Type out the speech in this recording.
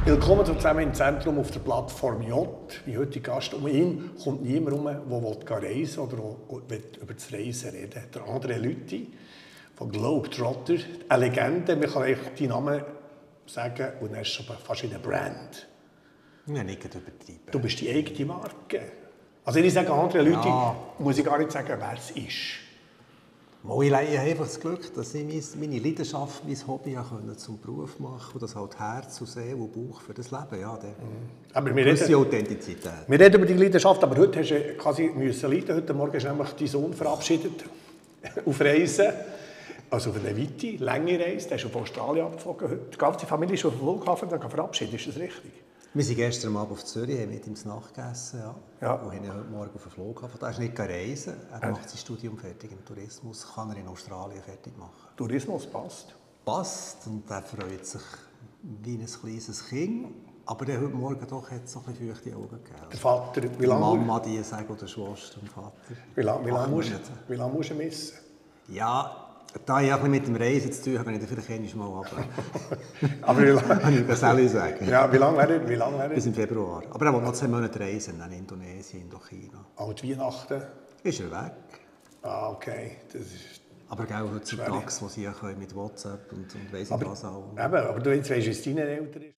Willkommen zusammen im Zentrum auf der Plattform J. Wie heute Gast. Um ihn kommt niemand herum, der reisen oder über das Reisen reden. Der André Lüthi von Globetrotter, eine Legende. Man kann eigentlich deinen Namen sagen und er ist schon fast in einer Brand. Ja, nicht übertreiben. Du bist die eigene Marke. Also wenn ich sage André Lüthi, muss ich gar nicht sagen, wer es ist. Ich habe einfach das Glück, dass ich meine Leidenschaft, mein Hobby zum Beruf machen und das halt Herz und Seele und Bauch für das Leben. Ja, aber gewisse Authentizität. Wir reden über die Leidenschaft, aber heute hast du quasi leiden. Heute Morgen ist nämlich dein Sohn verabschiedet auf Reisen. Also auf eine weite, lange Reise. Der ist auf Australien abgeflogen. Die ganze Familie ist auf dem Flughafen verabschiedet. Ist das richtig? Wir sind gestern Abend auf Zürich, haben mit ihm zu Nacht gegessen. Ja. Und haben heute Morgen auf den Flughafen. Er ist nicht reisen. Er macht sein Studium fertig im Tourismus. Kann er in Australien fertig machen. Tourismus passt. Passt. Und er freut sich wie ein kleines Kind. Aber der heute Morgen doch hat so ein bisschen feuchte Augen gegeben. Der Vater, wie die lange? Mama, die sagen, oder Schwester und Vater. Wie lange musst du missen? Ja, da ich ein mit dem Reisen zu tun habe, ich vielleicht einmal runter. Aber wie lange? Kann ich das ehrlich sagen. Ja, wie lange wäre er? Bis im Februar. Aber er will noch 2 Monate reisen, in Indonesien, Indochina. Und Weihnachten? Ist er weg. Ah, okay. Das ist aber auch heutzutage, wo sie mit WhatsApp und weiss nicht was auch. Aber du weißt, wie es deinen Eltern ist.